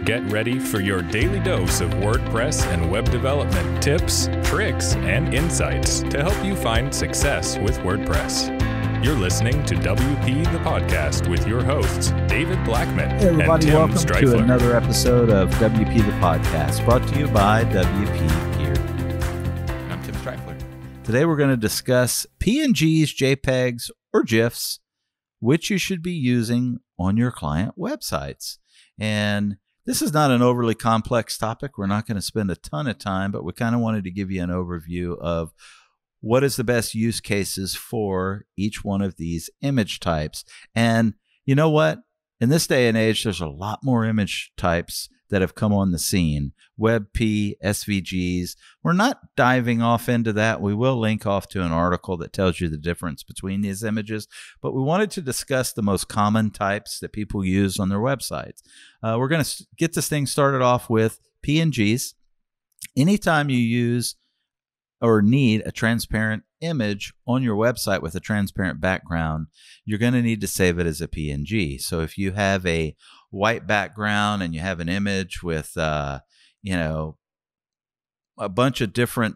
Get ready for your daily dose of WordPress and web development tips, tricks, and insights to help you find success with WordPress. You're listening to WP the Podcast with your hosts, David Blackman Hey everybody, and Tim welcome Streifler. to another episode of WP the Podcast, brought to you by WP Gear. I'm Tim Streifler. Today we're going to discuss PNGs, JPEGs, or GIFs, which you should be using on your client websites. And this is not an overly complex topic. We're not going to spend a ton of time, but we kind of wanted to give you an overview of what is the best use cases for each one of these image types. And you know what? In this day and age, there's a lot more image types that have come on the scene. WebP, SVGs. We're not diving off into that. We will link off to an article that tells you the difference between these images, but we wanted to discuss the most common types that people use on their websites. We're going to get this thing started off with PNGs. Anytime you use or need a transparent image on your website with a transparent background, you're going to need to save it as a PNG. So if you have a white background and you have an image with, a bunch of different,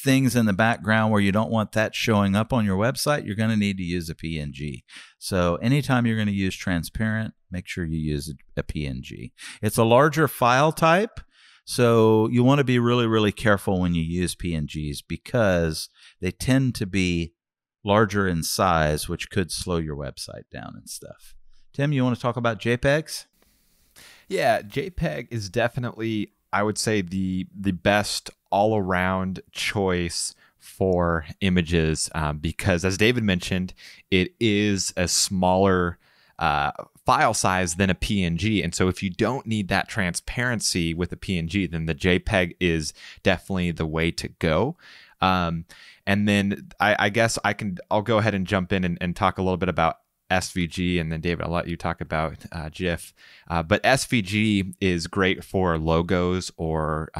things in the background where you don't want that showing up on your website, you're going to need to use a PNG. So anytime you're going to use transparent, make sure you use a PNG. It's a larger file type. So you want to be really, really careful when you use PNGs because they tend to be larger in size, which could slow your website down and stuff. Tim, you want to talk about JPEGs? Yeah, JPEG is definitely, I would say, the best all-around choice for images because, as David mentioned, it is a smaller file size than a PNG. And so if you don't need that transparency with a PNG, then the JPEG is definitely the way to go. And then I guess I'll go ahead and jump in and talk a little bit about SVG, and then David, I'll let you talk about GIF. But SVG is great for logos or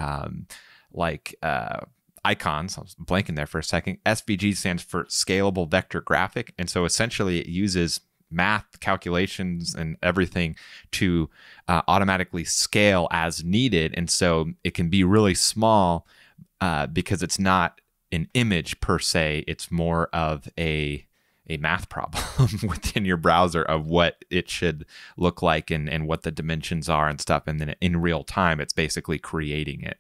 icons. I was blanking there for a second. SVG stands for Scalable Vector Graphic. And so essentially it uses math calculations and everything to automatically scale as needed. And so it can be really small because it's not an image per se. It's more of a math problem within your browser of what it should look like and what the dimensions are and stuff. And then in real time, it's basically creating it.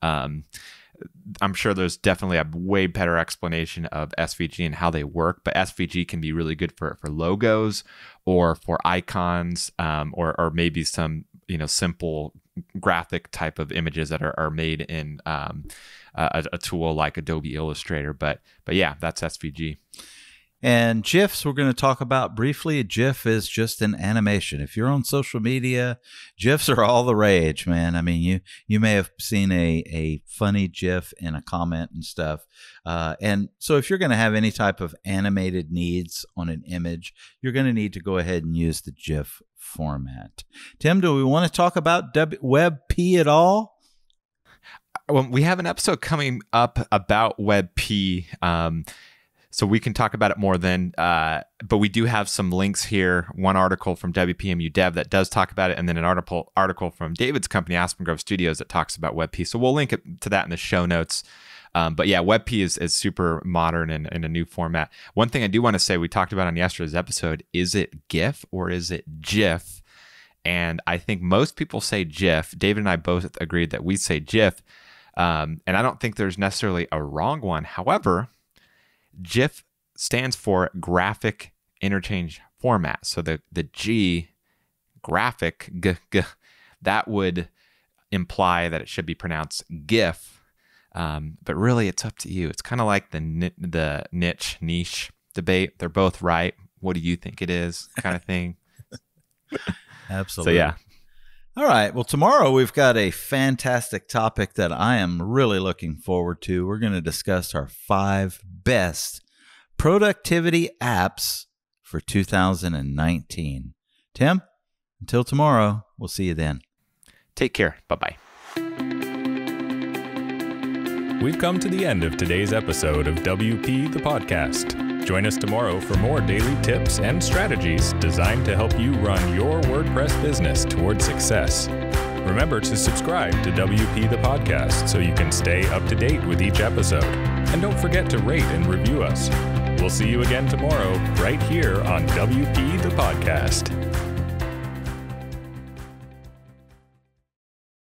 I'm sure there's definitely a way better explanation of SVG and how they work, but SVG can be really good for logos or for icons or maybe some simple graphic type of images that are made in a tool like Adobe Illustrator. But yeah, that's SVG. And GIFs, we're going to talk about briefly. A GIF is just an animation. If you're on social media, GIFs are all the rage, man. I mean, you may have seen a funny GIF in a comment and stuff. And so if you're going to have any type of animated needs on an image, you're going to need to go ahead and use the GIF format. Tim, do we want to talk about WebP at all? Well, we have an episode coming up about WebP. So we can talk about it more then, but we do have some links here. One article from WPMU Dev that does talk about it, and then an article from David's company, Aspen Grove Studios, that talks about WebP. So we'll link it to that in the show notes. But yeah, WebP is super modern and in a new format. One thing I do want to say, we talked about on yesterday's episode, is it GIF or is it GIF? And I think most people say GIF. David and I both agreed that we say GIF. And I don't think there's necessarily a wrong one. However, GIF stands for Graphic Interchange Format. So the G, graphic, that would imply that it should be pronounced GIF. But really, it's up to you. It's kind of like the niche debate. They're both right. What do you think it is? Kind of thing. Absolutely. So yeah. All right. Well, tomorrow we've got a fantastic topic that I am really looking forward to. We're going to discuss our 5 best productivity apps for 2019. Tim, until tomorrow, we'll see you then. Take care. Bye-bye. We've come to the end of today's episode of WP the Podcast. Join us tomorrow for more daily tips and strategies designed to help you run your WordPress business toward success. Remember to subscribe to WP the Podcast so you can stay up to date with each episode. And don't forget to rate and review us. We'll see you again tomorrow right here on WP the Podcast.